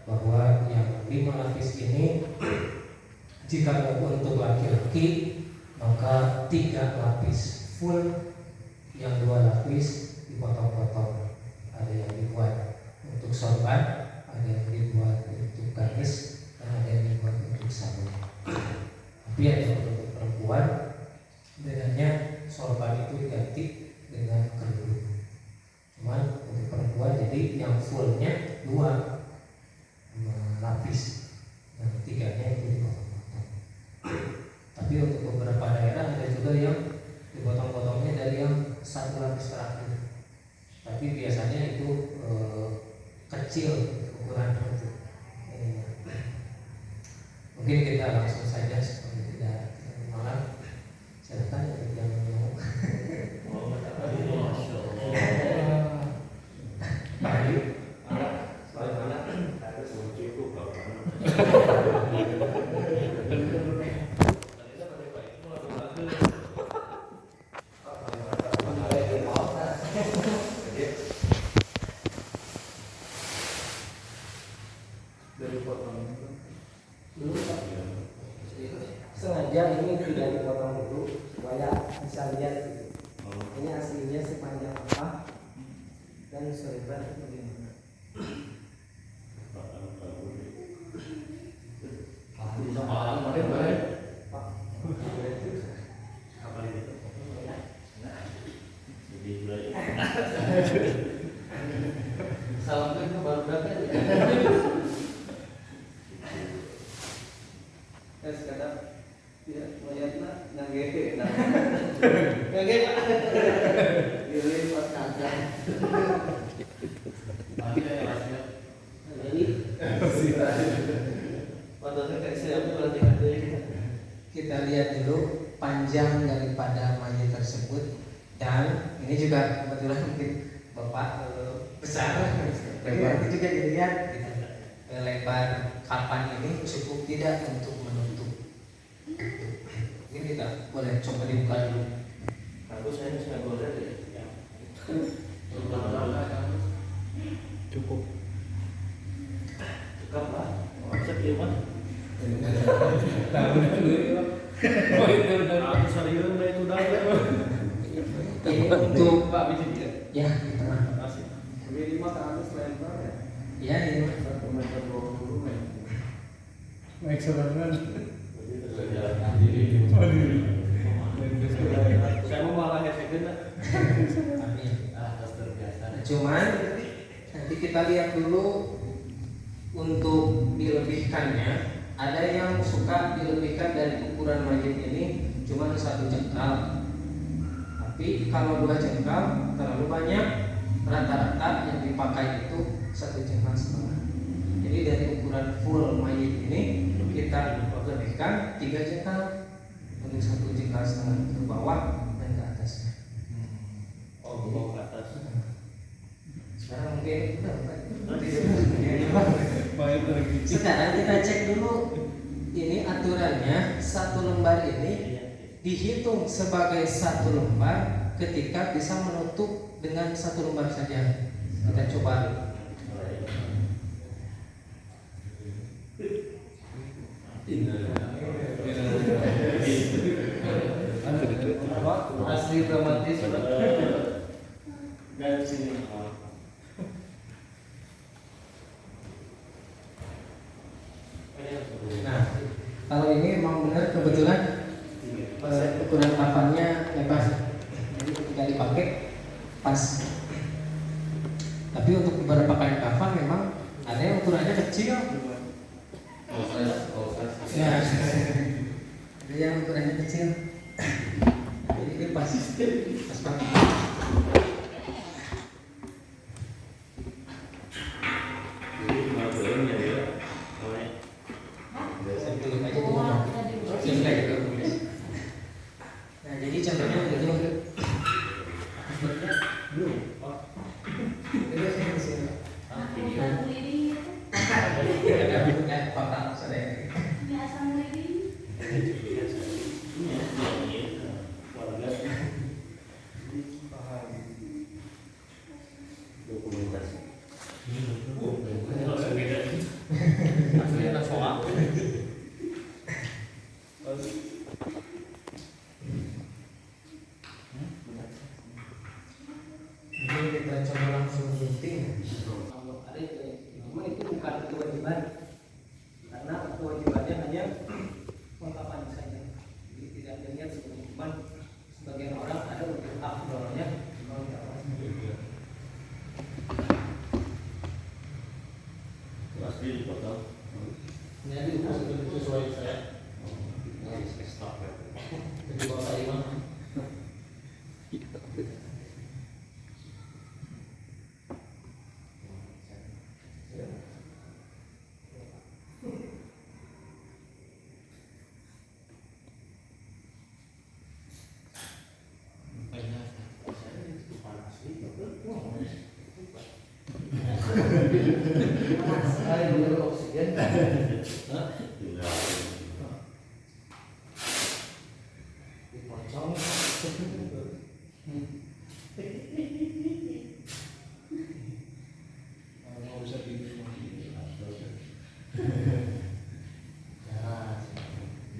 bahwa yang 5 lapis ini jika untuk laki-laki maka 3 lapis full, yang 2 lapis dipotong-potong. Ada yang dibuat untuk sorban, ada yang dibuat untuk gamis, dan ada yang dibuat untuk sabun. Tapi yang untuk perempuan bedanya sorban itu diganti dengan kerudung. Cuman untuk perempuan jadi yang fullnya 2 lapis, yang 3-nya itu dipotong-potong. Tapi untuk beberapa daerah ada juga yang dipotong-potongnya dari yang 1 lapis terakhir. Tapi biasanya itu kecil ukuran itu. Mungkin kita langsung saja supaya tidak malam. Silakan yang mau. Sengaja ini tidak dipotong dulu supaya bisa lihat gitu. Ini aslinya sepanjang apa dan selebar itu bagaimana. Salam itu baru datang. Sekarang tidak melihatlah nggak ini pas kacang. Kita lihat dulu panjang daripada mayat tersebut, dan ini juga kebetulan mungkin bapak besar, jadi juga dilihat lebar kapan ini cukup tidak untuk menutup. Ini kita boleh coba dibuka dulu. Aku saya nggak boleh deh. Cukup. Cukup lah. Masa gimana? Aku serius nggak itu dah. Ini untuk Pak bisa dia. ya di tengah. Minimal ke atas lebar ya. Ya ini 1,20 meter. Baik saudara. Saya mau malah hesikan. cuman nanti kita lihat dulu untuk dilebihkannya. Ada yang suka dilebihkan dari ukuran mayat ini cuma 1 jengkal. Tapi kalau 2 jengkal terlalu banyak, rata-rata yang dipakai itu 1,5 jengkal. Jadi dari ukuran full mayat ini kita lebihkan 3 jengkal untuk 1,5 jengkal ke bawah dan ke atasnya. Oh, bawa ke atas. Sekarang mungkin Baik lagi. sekarang kita cek dulu ini aturannya. 1 lembar ini dihitung sebagai 1 lembar ketika bisa menutup dengan 1 lembar saja. Kita coba. Asli dramatis. Dari sini. Nah, kalau ini memang benar kebetulan ukuran kafannya lebar, jadi ketika dipakai pas. Tapi untuk beberapa kain kafan memang ada yang ukurannya kecil. Ya, ada yang ukurannya kecil. Jadi ini pas pakai. Nah, jadi contohnya begini. Asli dipotong. Ini ada ukur sesuai saya. Jadi bawa tadi mah.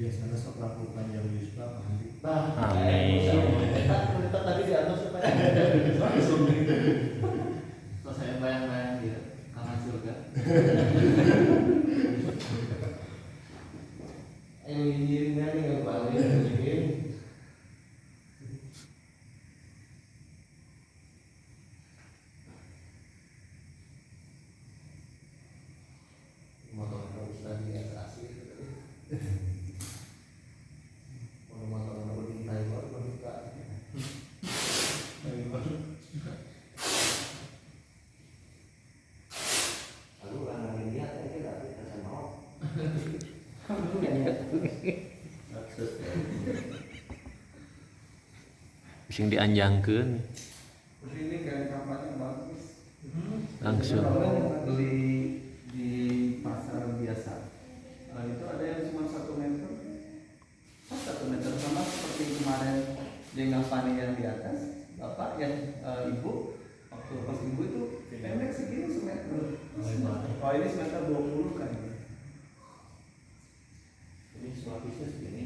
Biasanya sok lakukan yang wispa nanti. Tadi di atas supaya Terus saya bayang-bayang dia kamar surga. Ayo izin kan nggak balik izin. Motor harus tadi yang asli. Motor yang berintai baru berbuka. Lalu orang yang lihat itu tapi saya mau. Sing dianjangkeun Ini kayak kampanye bagus. langsung. Orang beli di pasar biasa. Itu ada yang cuma 1 meter. 1 meter sama seperti kemarin dengan pani yang di atas. Bapak yang ibu waktu pas ibu itu pendek segini semeter. Oh ini semeter 20 kan? Ini selapisnya segini.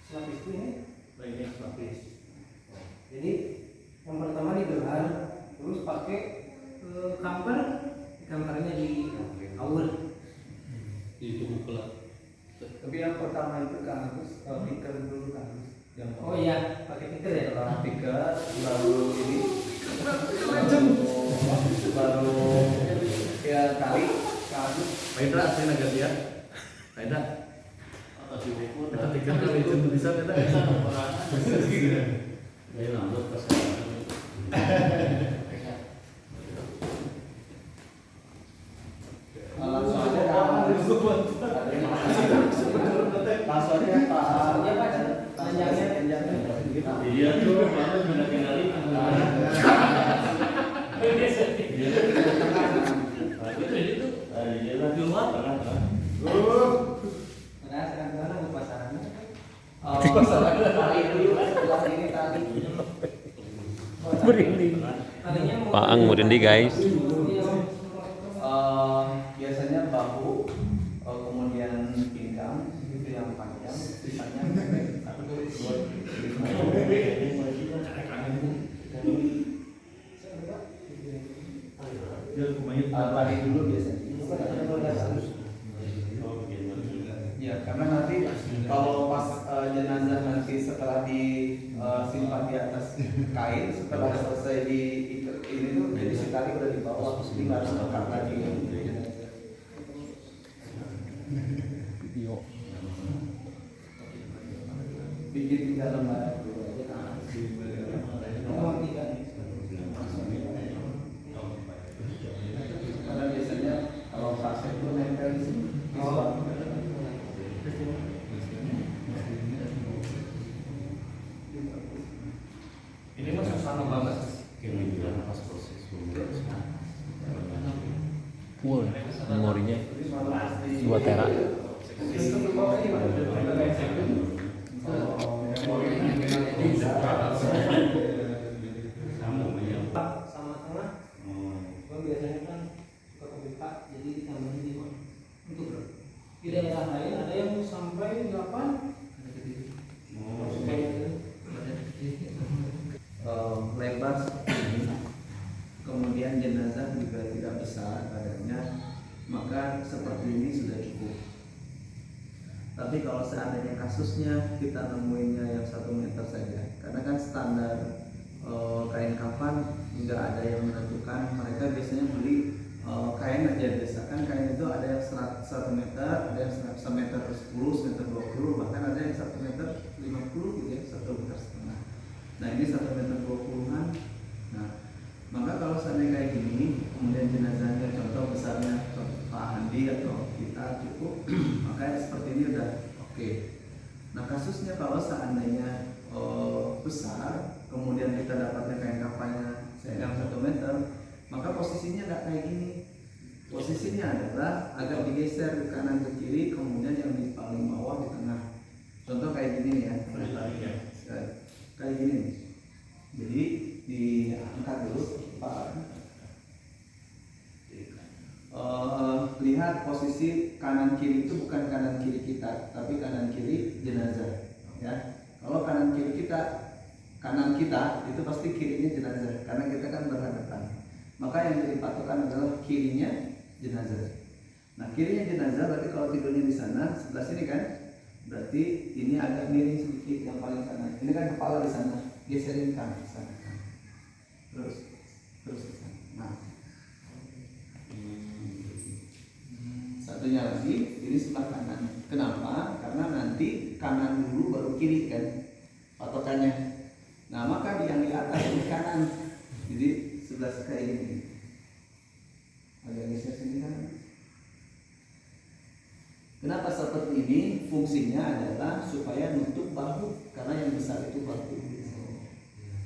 Selapis itu ini bagian selapis. Jadi yang pertama digelar, terus pakai kamper, kampernya di awal. Di tubuh kelak. Tapi yang pertama itu kan harus piker dulu kan. Yang Oh iya, pakai tikar ya? setelah piker baru ini baru ya tali kabus. Maida saya naga dia. Maida. Atas ibu pun. Ketika kami itu bisa kita. Dari lanjut pas. Passwordnya Pak. Panjangnya. Iya tuh, mana sudah kenali. Iya lah keluar tengah. Nah, sekarang ke pasarannya. Pasarannya tali dulu setelah ini tali. Tadinya mau Paang murendi guys. Biasanya bahu, kemudian pinggang itu yang panjang, sisanya satu dua balik dulu biasanya. Ya, karena nanti kalau pas jenazah nanti setelah disimpan di atas kain, setelah selesai di ini tuh jadi si tali udah di bawah, jadi nggak harus lekat lagi. Bikin 3 lembar. Karena biasanya kalau kaset itu nempel di sini. Ini mah susah banget. Full memorinya 2 tera. sama tengah. Gua biasanya kan suka kebuka, jadi ditambahin 5 untuk di daerah lain ada yang sampai 8. Lebar seperti ini, kemudian jenazah juga tidak besar badannya, maka seperti ini sudah cukup. Tapi kalau seandainya kasusnya kita nemuinnya yang 1 meter saja, karena kan standar kain kafan nggak ada yang menentukan, mereka biasanya beli kain kain aja biasa kan, kain itu ada yang 1 meter, ada yang 1 meter 10, 1 meter 20, bahkan ada yang 1 meter 50 gitu ya, 1 meter setengah. Nah ini 1 meter 20-an. Nah maka kalau seandainya kayak gini, kemudian jenazahnya contoh besarnya contoh Pak Andi atau kita cukup, maka seperti ini udah oke. Nah kasusnya kalau seandainya besar, kemudian kita dapatnya kain kafannya yang 1 meter, maka posisinya nggak kayak gini. Posisinya adalah agak digeser ke kanan ke kiri, kemudian yang di paling bawah di tengah. Contoh kayak gini nih ya. Kayak gini nih. Jadi diangkat dulu Pak. Lihat posisi kanan kiri itu bukan kanan kiri kita, tapi kanan kiri jenazah. Ya. Kalau kanan kiri kita, kanan kita itu pasti kirinya jenazah, karena kita kan berhadapan. Maka yang jadi patokan adalah kirinya jenazah. Nah kirinya jenazah berarti kalau tidurnya di sana sebelah sini kan, berarti ini agak miring sedikit yang paling kanan. Ini kan kepala di sana, geserin kan ke sana. Terus ke sana. Nah satunya lagi ini sebelah kanan. Kenapa? Karena nanti kanan dulu baru kiri kan patokannya. Nah maka yang di atas di kanan, jadi sebelah kayak ini. Agak geser sini kan. Kenapa seperti ini? Fungsinya adalah supaya nutup bahu, karena yang besar itu bahu.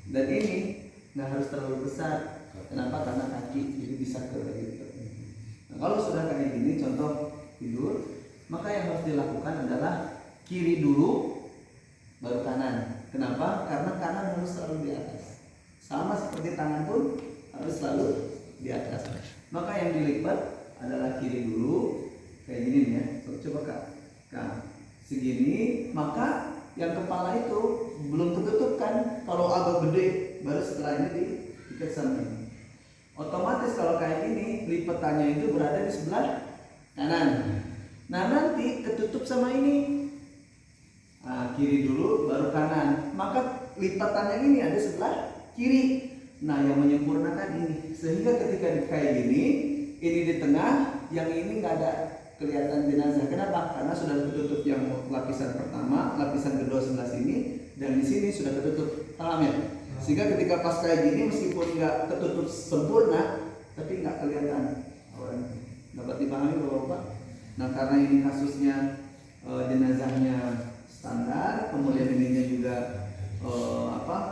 Dan ini nggak harus terlalu besar. Kenapa? Karena kaki, jadi bisa ke gitu. Nah, kalau sudah kayak gini, contoh tidur, maka yang harus dilakukan adalah kiri dulu, baru kanan. Kenapa? Karena kanan harus selalu di atas. Sama seperti tangan pun harus selalu di atas. Maka yang dilipat adalah kiri dulu, kayak gini nih ya. Coba Kak. Nah, segini, maka yang kepala itu belum tertutup kan. Kalau agak gede, baru setelah ini diikat sama ini. Otomatis kalau kayak gini, lipatannya itu berada di sebelah kanan. Nah nanti ketutup sama ini. Nah, kiri dulu baru kanan, maka lipatannya ini ada sebelah kiri. Nah yang menyempurnakan ini, sehingga ketika kayak gini, ini di tengah, yang ini nggak ada kelihatan jenazah. Kenapa? Karena sudah tertutup yang lapisan pertama, lapisan kedua sebelah sini, dan di sini sudah tertutup. Paham ya? Sehingga ketika pas kayak gini, meskipun nggak tertutup sempurna, tapi nggak kelihatan. Dapat dipahami Bapak? Nah karena ini kasusnya jenazahnya standar, kemudian ininya juga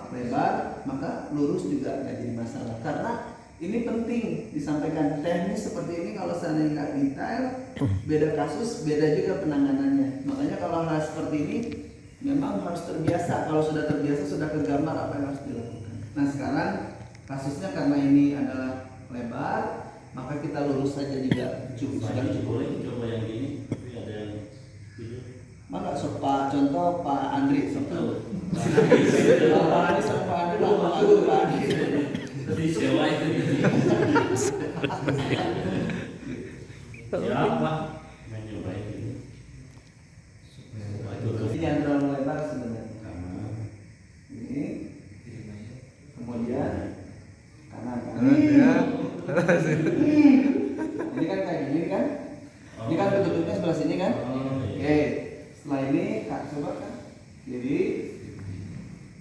lebar, maka lurus juga nggak jadi masalah. Karena ini penting disampaikan, teknis seperti ini kalau seandainya nggak detail, beda kasus, beda juga penanganannya. Makanya kalau hal seperti ini memang harus terbiasa. Kalau sudah terbiasa, sudah kegambar apa yang harus dilakukan. Nah sekarang kasusnya karena ini adalah lebar, maka kita lurus saja juga cukup. Sudah cukup. Boleh coba yang ini, tapi ada yang video. Maka Pak contoh Pak Andri contoh. Pak Andri sama Pak Andri lah, Pak Andri. Tapi sewa itu. Ya apa? Mencoba ini. Ini yang terlalu lebar sebenarnya. Ini, kemudian kanan. Ini kan kayak gini kan? Ini kan tutupnya sebelah sini kan? Oke. Setelah ini coba kan? Jadi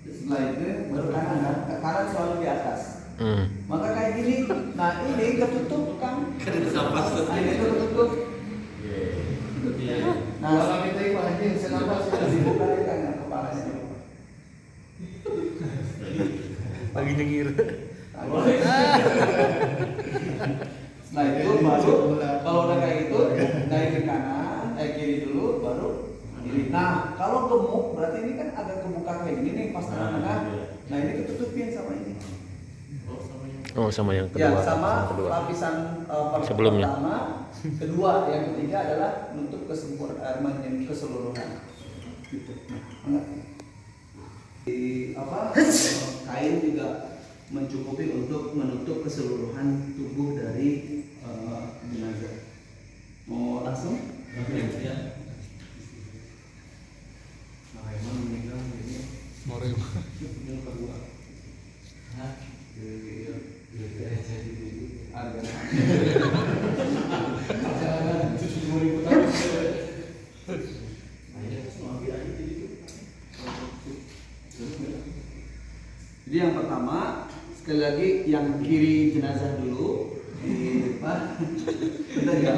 setelah itu baru kanan kan? Kanan selalu di atas. Maka kayak gini. Nah ini ketutup kan? Ini ketutup. Nah kalau kita itu anjing kenapa sudah dibuka kan kepalanya? Lagi nyengir. Setelah itu baru kalau udah kayak gitu naik ke kanan, kiri dulu, baru kiri. Nah kalau gemuk berarti ini kan agak kebuka kayak gini nih pas tengah-tengah. Nah ini ketutupin sama ini. Oh sama yang kedua. Ya sama kedua. lapisan Sebelumnya. pertama, kedua, yang ketiga adalah menutup kesempurnaan keseluruhan. Gitu. Nah, di kain juga mencukupi untuk menutup keseluruhan tubuh dari jenazah. Mau langsung? Ya. Emang meninggal ini. Yang kedua. Harga. sekali lagi yang kiri jenazah dulu di depan. Bentar ya.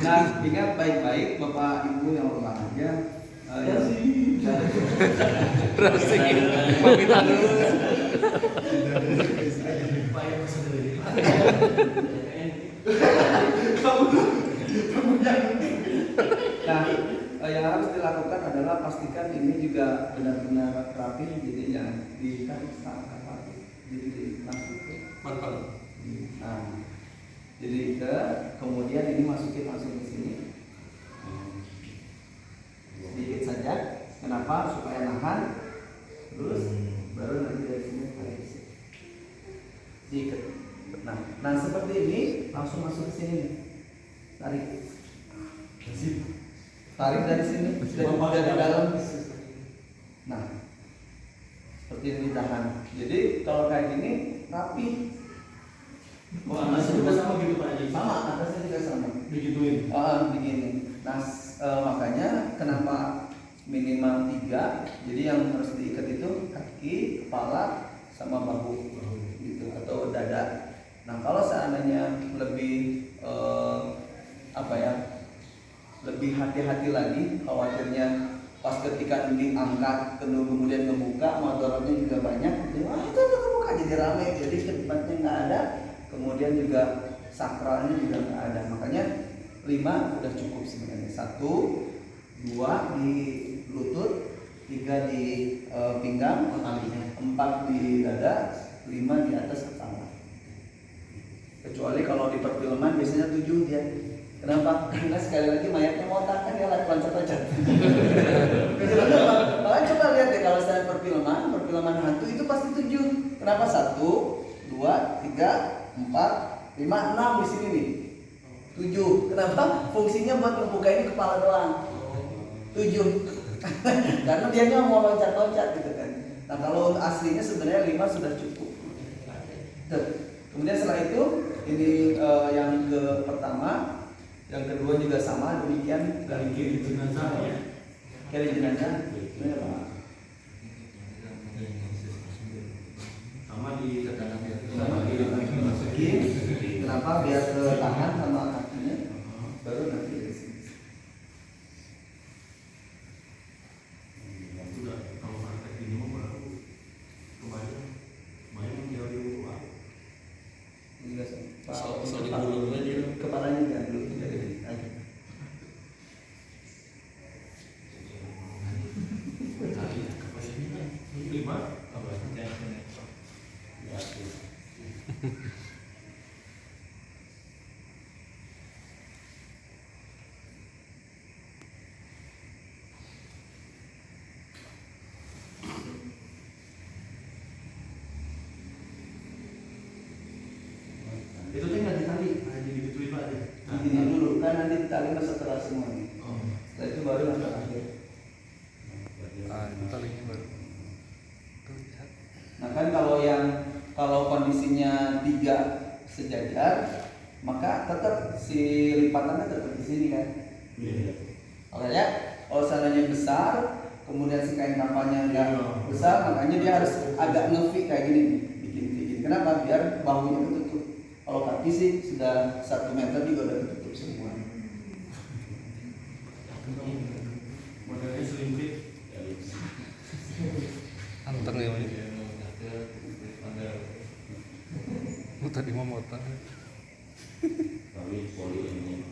Nah, ingat baik-baik Bapak Ibu yang berbahagia. Pamitan dulu. Nah, yang harus dilakukan adalah pastikan ini juga benar-benar rapi, jadi yang diikat apa, jadi langsung ke nah, jadi kemudian ini masukin langsung ke sini sedikit saja. Kenapa? Supaya nahan, terus baru nanti dari sini tarik ke sini diikat. Nah seperti ini langsung masuk ke sini nih. Tarik dari sini dari dalam. Nah seperti ini ditahan. Jadi kalau kayak gini rapi. Atasnya juga sama gitu Pak Haji. Sama, atasnya juga sama. Digituin. Begini. Nah makanya kenapa minimal 3. Jadi yang harus diikat itu kaki, kepala, sama bahu gitu, atau dada. Nah kalau seandainya lebih lebih hati-hati lagi, khawatirnya pas ketika diangkat kemudian ngebuka motornya juga banyak, itu kebuka jadi rame, jadi tempatnya nggak ada, kemudian juga sakralnya juga nggak ada. Makanya 5 udah cukup sebenarnya. 1, 2 di lutut, 3 di pinggang, 4 di dada, 5 di atas kepala. Kecuali kalau di perfilman biasanya 7 dia. Kenapa? Karena sekali lagi mayatnya motak kan dia lagi loncat-loncat. Coba lihat deh kalau saya perfilman hantu itu pasti 7. Kenapa? 1, 2, 3, 4, 5, 6 di sini nih. 7. Kenapa? Fungsinya buat membuka ini kepala doang. 7. Karena dia nggak mau loncat-loncat gitu kan. Nah kalau aslinya sebenarnya 5 sudah cukup. Tuh. Kemudian setelah itu ini yang ke pertama, yang kedua juga sama demikian. Dari kiri jenazah ya. Kiri jenazah. Sama di tekanan ya. Sama dimasukin. Kenapa? Biar ke tangan sama kakinya. Baru nanti dari sini. Sudah kalau praktek ini mau baru kebayang tinggal di rumah. Soal digulung aja kepalanya kan dulu jadi aja. Lima. Itu nggak ditali, hanya digituin aja. Gini dulu kan nanti ditali setelah semuanya. Setelah itu baru yang terakhir. Itu talinya baru. Nah kan kalau kondisinya 3 sejajar, maka tetap si lipatannya tetap di sini kan. Iya. Oke ya. Kalau seandainya besar, kemudian si kain kafanya nggak besar, makanya dia harus agak nge-fit kayak gini nih, bikin gini. Kenapa? Biar bahunya ketutup. Kalau kaki sih sudah 1 meter juga udah ketutup semua. Modelnya selimpit. Anteng ya ini. Tadi mau motor. Tapi poli ini.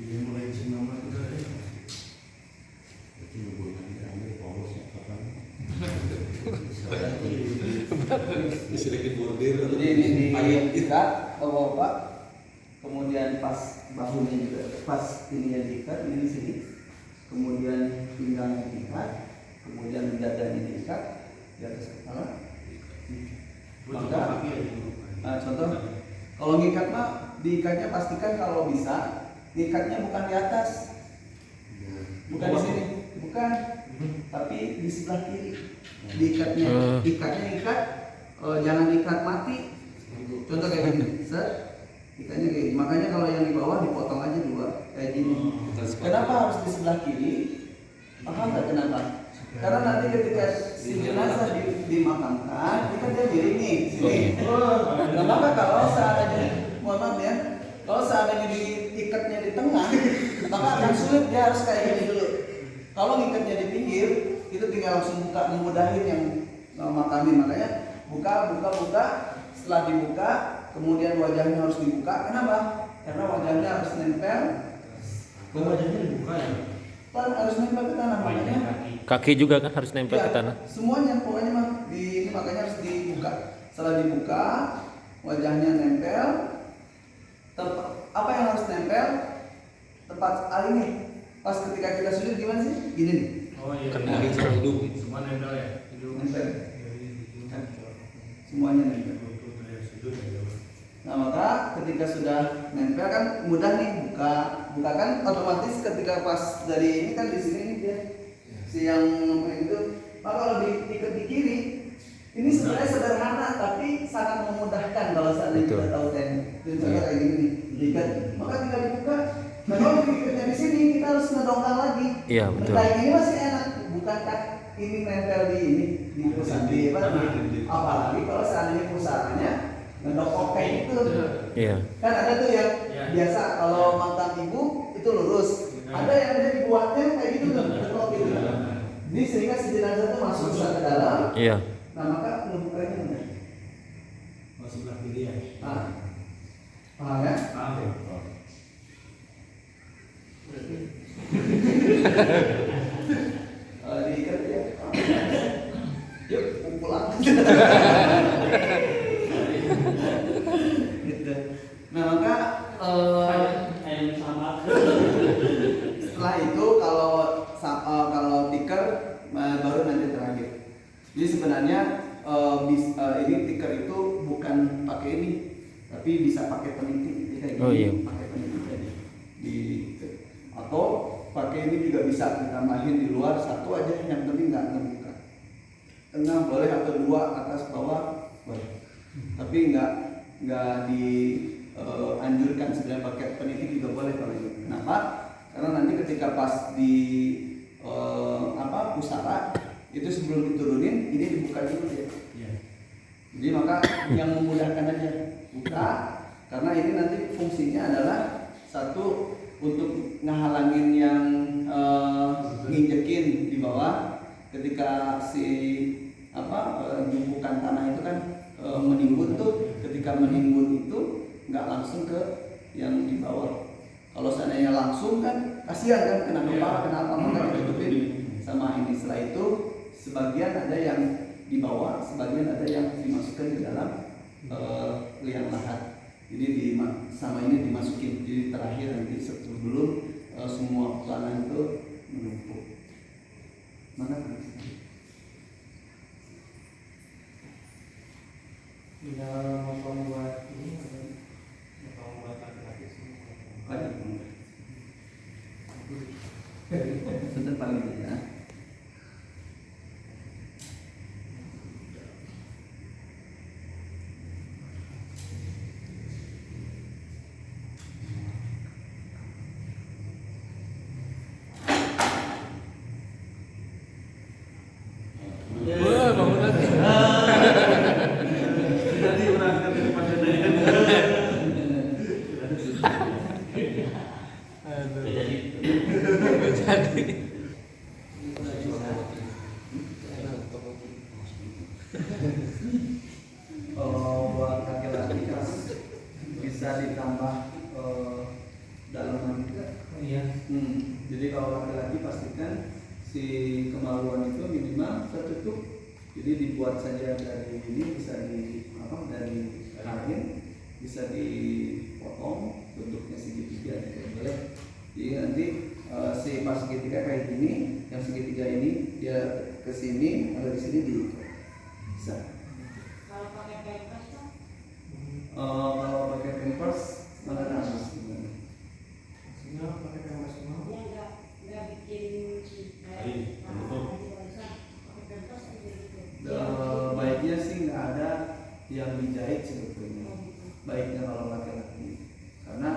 Ini mulai jam 6 udah ya. Jadi nungguin nanti ambil polos ya kapan? Sedikit bordir. Jadi ini diikat bapak, kemudian pas bahunya juga, pas ini yang diikat, ini di sini, kemudian pinggangnya diikat, kemudian dadanya diikat di atas kepala. Maka, contoh, kalau ngikat mah diikatnya pastikan kalau bisa ngikatnya bukan di atas, bukan di sini, bukan, tapi di sebelah kiri. diikatnya ikat, jangan ikat mati. Contoh kayak gini, set, ikatnya kayak gini. Makanya kalau yang di bawah dipotong aja dua kayak gini. Kenapa harus di sebelah kiri? Paham nggak kenapa? Karena nanti ketika si jenazah dimakamkan, ini kan dia miring nih, sini. Nah, maka kalau seandainya, mohon maaf ya, kalau seandainya diikatnya di tengah, maka akan sulit, dia harus kayak gini dulu. Kalau ngikatnya di pinggir, itu tinggal langsung buka, memudahin yang makamin. Makanya buka. Setelah dibuka, kemudian wajahnya harus dibuka. Kenapa? Karena wajahnya harus nempel. Wajahnya dibuka ya? Kan harus nempel ke tanah, makanya. Kaki juga kan harus nempel ke tanah. Semuanya pokoknya mah ini makanya harus dibuka. Setelah dibuka, wajahnya nempel. Apa yang harus nempel? Tempat ini. Pas ketika kita sujud gimana sih? Gini nih. Oh iya. Kena hidup. Semua nempel ya. Nempel. Semuanya nempel. Nah, maka ketika sudah nempel kan mudah nih buka kan otomatis ketika pas dari ini kan di sini nih dia si yang itu. Maka kalau diikat di kiri ini sebenarnya sederhana tapi sangat memudahkan kalau seandainya kita tahu teknik. Contohnya kayak gini nih, diikat. Maka tinggal dibuka. Nah, kalau diikatnya di sini kita harus ngedongkang lagi. Iya, betul. Kayak gini masih enak, bukankah ini nempel di ini di pusat di apalagi kalau seandainya pusarannya ngedokok kayak gitu. Iya. Kan ada tuh yang biasa kalau makam ibu itu lurus. Ada yang dia dibuatnya kayak gitu tuh, ngedokok gitu. Ini sehingga si jenazah itu masuk ke dalam. Iya. Nah, maka ngebukanya mudah. Masuk ke kiri ya? Paham ya? Paham ya? Diikat ya. Yuk, pulang. Gitu. Nah, maka setelah itu kalau tikar baru nanti terakhir. Jadi sebenarnya ini tikar itu bukan pakai ini, tapi bisa pakai peniti. Kayak gini. Oh iya. Pakai peniti aja. Atau pakai ini juga bisa ditambahin di luar satu aja, yang penting nggak ngebuka. Tengah boleh atau dua, atas bawah boleh. Tapi nggak dianjurkan sebenarnya pakai peniti juga boleh kalau itu. Kenapa? Karena nanti ketika pas di pusara itu sebelum diturunin ini dibuka dulu ya. Jadi maka yang memudahkan aja buka, karena ini nanti fungsinya adalah satu untuk ngehalangin yang nginjekin di bawah ketika si jumpukan tanah itu kan menimbun tuh. Ketika menimbun itu nggak langsung ke yang di bawah. Kalau seandainya langsung kan kasihan kan, kena kepala, kena apa, maka ditutupin sama ini. Setelah itu sebagian ada yang di bawah, sebagian ada yang dimasukkan ke dalam liang lahat. Jadi sama ini dimasukin. Jadi terakhir nanti sebelum semua tanah itu menumpuk. Mana kan? Tinggal membuat ini membuat laki-laki semua. Sebentar paling itu ya. Wah, bangunan. Jadi berangkat dari Pandangan. Aduh. Jadi. Buat laki-laki kan bisa ditambah dalaman juga. Iya. Jadi kalau laki-laki pastikan si kemaluan itu minimal tertutup. Jadi dibuat saja dari ini, bisa dari kain, bisa dipotong bentuknya segitiga gitu, boleh. Jadi nanti si pas segitiga kayak gini, yang segitiga ini dia ke sini atau di sini bisa. Kalau pakai pampers kan? Kalau pakai pampers mana harus gimana? Maksudnya pakai pampers semua? Ya nggak bikin Kain, penutup. pakai pampers gitu. yang dijahit sebetulnya, baiknya kalau laki-laki, karena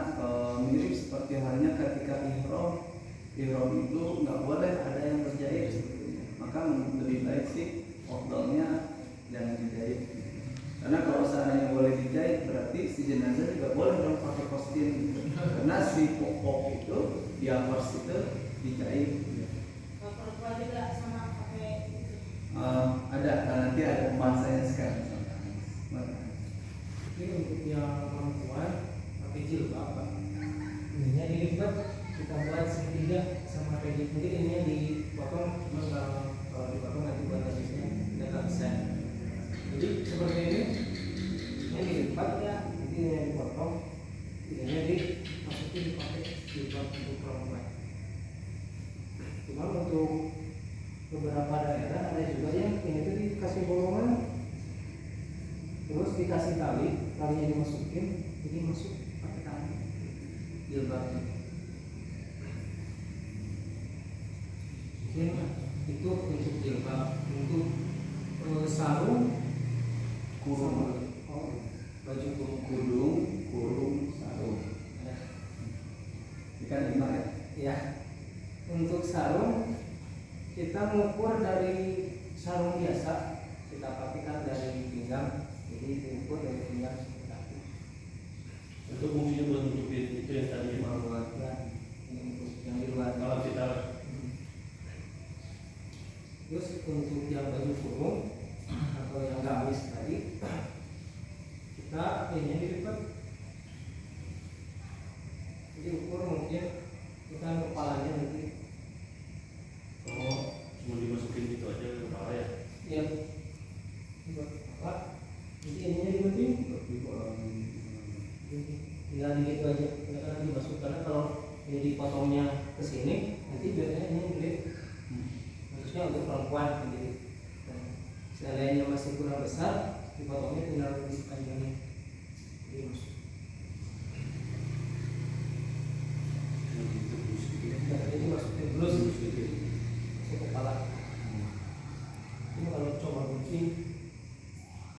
mirip seperti halnya ketika ihram itu nggak boleh ada yang berjahit sebetulnya, maka lebih baik sih outdoornya jangan dijahit. Karena kalau seandainya boleh dijahit berarti si jenazah juga boleh dong pakai kostum gitu. Karena si pokok itu di atas itu dijahit. Kalau perempuan juga sama pakai itu. Ada nanti ada pembahasannya sekarang. Ini untuk yang perempuan pakai jilbab Pak. Ininya dilipat kita buat segitiga sama kayak gitu. Mungkin ininya dipotong, cuma kalau dipotong nanti buat habisnya kita nggak bisa. Jadi seperti ini dilipat ya, jadi ini yang dipotong, ini dimasukin pakai jilbab untuk perempuan. Cuma untuk beberapa daerah ada juga yang ini tuh dikasih bolongan, terus dikasih talinya dimasukin, jadi masuk pakai tali jilbabnya. Mungkin itu untuk jilbab. Untuk sarung Kurung, baju kurung, sarung. Ikan 5 ya? ya. Untuk sarung kita mengukur dari sarung biasa, kita pakaikan dari pinggang, jadi diukur dari pinggang sampai kaki. Itu fungsinya buat nutupin itu yang tadi Ya, ini untuk yang di luar. kalau kita Terus untuk yang baju kurung atau yang gamis tadi, kita ini dilipat, jadi ukur mungkin kita kepalanya nanti. oh cuma dimasukin gitu aja ke bawah ya. Ya, buat apa? Jadi ininya digunting, tinggal gitu aja, tinggal dimasuk, karena kalau ini dipotongnya ke sini, nanti biasanya ini gede. Khususnya untuk perempuan sendiri. Seandainya masih kurang besar, dipotongnya tinggal di